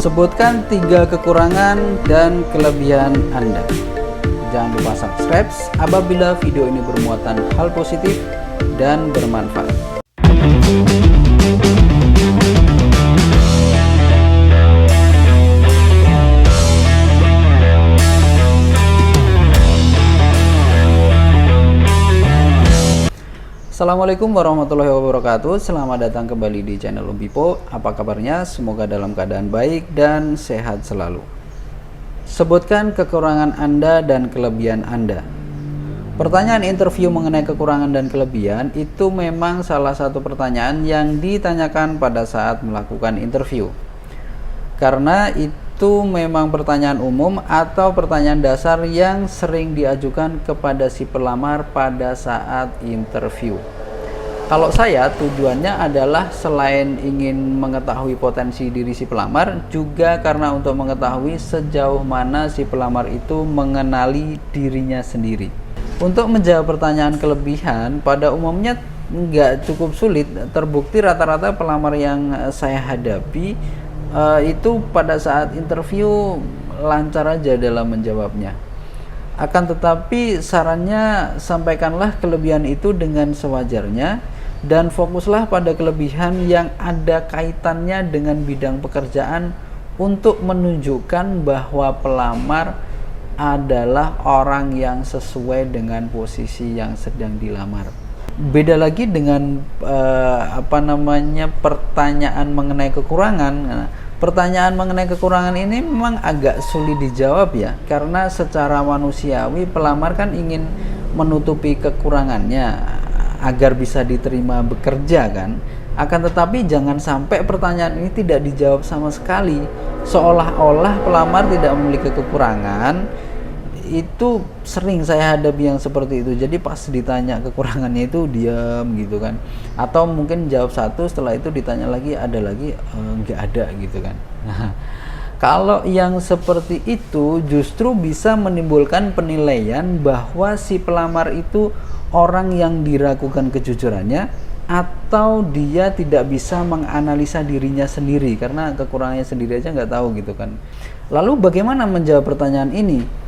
Sebutkan 3 kekurangan dan kelebihan Anda. Jangan lupa subscribe apabila video ini bermuatan hal positif dan bermanfaat. Assalamualaikum warahmatullahi wabarakatuh. Selamat datang kembali di channel Om Pipo. Apa kabarnya? Semoga dalam keadaan baik dan sehat selalu. Sebutkan kekurangan Anda dan kelebihan Anda. Pertanyaan interview mengenai kekurangan dan kelebihan itu memang salah satu pertanyaan yang ditanyakan pada saat melakukan interview. Karena itu memang pertanyaan umum atau pertanyaan dasar yang sering diajukan kepada si pelamar pada saat interview. Kalau saya, tujuannya adalah selain ingin mengetahui potensi diri si pelamar, juga karena untuk mengetahui sejauh mana si pelamar itu mengenali dirinya sendiri. Untuk menjawab pertanyaan kelebihan, pada umumnya nggak cukup sulit. Terbukti rata-rata pelamar yang saya hadapi itu pada saat interview lancar aja dalam menjawabnya. Akan tetapi sarannya, sampaikanlah kelebihan itu dengan sewajarnya dan fokuslah pada kelebihan yang ada kaitannya dengan bidang pekerjaan untuk menunjukkan bahwa pelamar adalah orang yang sesuai dengan posisi yang sedang dilamar. Beda lagi dengan pertanyaan mengenai kekurangan. Pertanyaan mengenai kekurangan ini memang agak sulit dijawab ya, karena secara manusiawi pelamar kan ingin menutupi kekurangannya agar bisa diterima bekerja kan. Akan tetapi jangan sampai pertanyaan ini tidak dijawab sama sekali, seolah-olah pelamar tidak memiliki kekurangan. Itu sering saya hadapi yang seperti itu. Jadi pas ditanya kekurangannya itu diam gitu kan, atau mungkin jawab satu, setelah itu ditanya lagi ada lagi, nggak ada gitu kan. Nah, kalau yang seperti itu justru bisa menimbulkan penilaian bahwa si pelamar itu orang yang diragukan kejujurannya, atau dia tidak bisa menganalisa dirinya sendiri karena kekurangannya sendiri aja nggak tahu gitu kan. Lalu bagaimana menjawab pertanyaan ini?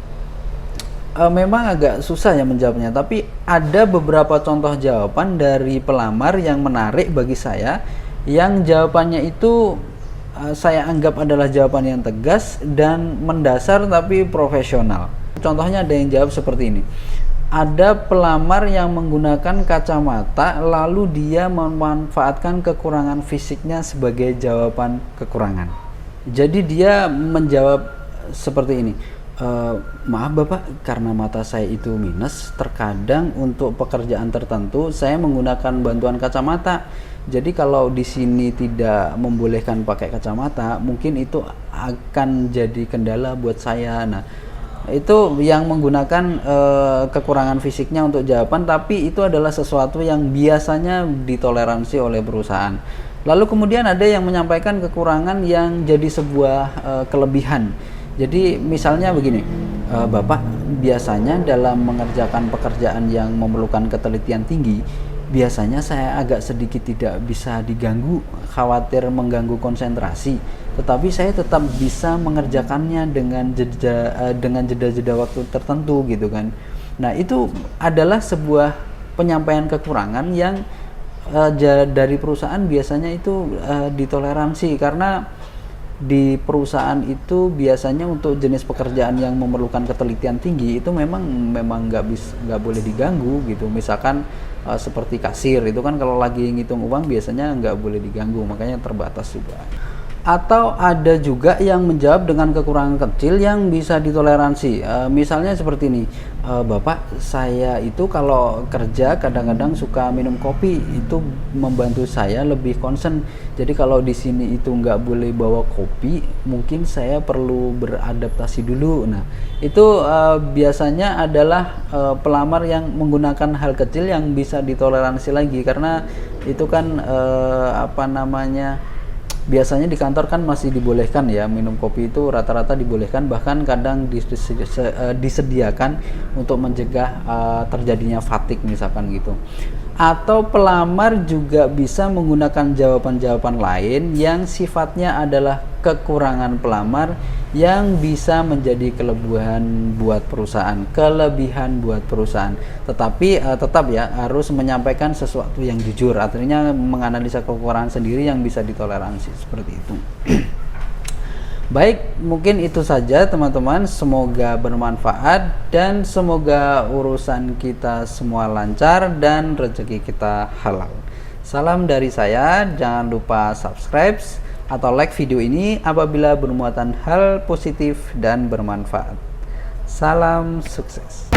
Memang agak susah ya menjawabnya, tapi ada beberapa contoh jawaban dari pelamar yang menarik bagi saya, yang jawabannya itu saya anggap adalah jawaban yang tegas dan mendasar tapi profesional. Contohnya ada yang jawab seperti ini. Ada pelamar yang menggunakan kacamata lalu dia memanfaatkan kekurangan fisiknya sebagai jawaban kekurangan. Jadi dia menjawab seperti ini. Maaf Bapak, karena mata saya itu minus, terkadang untuk pekerjaan tertentu saya menggunakan bantuan kacamata. Jadi kalau di sini tidak membolehkan pakai kacamata, mungkin itu akan jadi kendala buat saya. Nah, itu yang menggunakan kekurangan fisiknya untuk jawaban, tapi itu adalah sesuatu yang biasanya ditoleransi oleh perusahaan. Lalu kemudian ada yang menyampaikan kekurangan yang jadi sebuah kelebihan. Jadi misalnya begini, Bapak biasanya dalam mengerjakan pekerjaan yang memerlukan ketelitian tinggi, biasanya saya agak sedikit tidak bisa diganggu, khawatir mengganggu konsentrasi, tetapi saya tetap bisa mengerjakannya dengan jeda-jeda waktu tertentu gitu kan. Nah, itu adalah sebuah penyampaian kekurangan yang dari perusahaan biasanya itu ditoleransi, karena di perusahaan itu biasanya untuk jenis pekerjaan yang memerlukan ketelitian tinggi itu memang nggak boleh diganggu gitu. Misalkan seperti kasir itu kan kalau lagi ngitung uang biasanya nggak boleh diganggu, makanya terbatas juga. Atau ada juga yang menjawab dengan kekurangan kecil yang bisa ditoleransi. Misalnya seperti ini, Bapak, saya itu kalau kerja kadang-kadang suka minum kopi, itu membantu saya lebih concern. Jadi kalau di sini itu nggak boleh bawa kopi, mungkin saya perlu beradaptasi dulu. Nah, itu biasanya adalah pelamar yang menggunakan hal kecil yang bisa ditoleransi lagi, karena itu kan biasanya di kantor kan masih dibolehkan ya, minum kopi itu rata-rata dibolehkan, bahkan kadang disediakan untuk mencegah terjadinya fatigue misalkan gitu. Atau pelamar juga bisa menggunakan jawaban-jawaban lain yang sifatnya adalah kekurangan pelamar yang bisa menjadi kelebihan buat perusahaan, Tetapi tetap ya harus menyampaikan sesuatu yang jujur, artinya menganalisa kekurangan sendiri yang bisa ditoleransi, seperti itu. Baik, mungkin itu saja teman-teman, semoga bermanfaat dan semoga urusan kita semua lancar dan rezeki kita halal. Salam dari saya, jangan lupa subscribe atau like video ini apabila bermuatan hal positif dan bermanfaat. Salam sukses.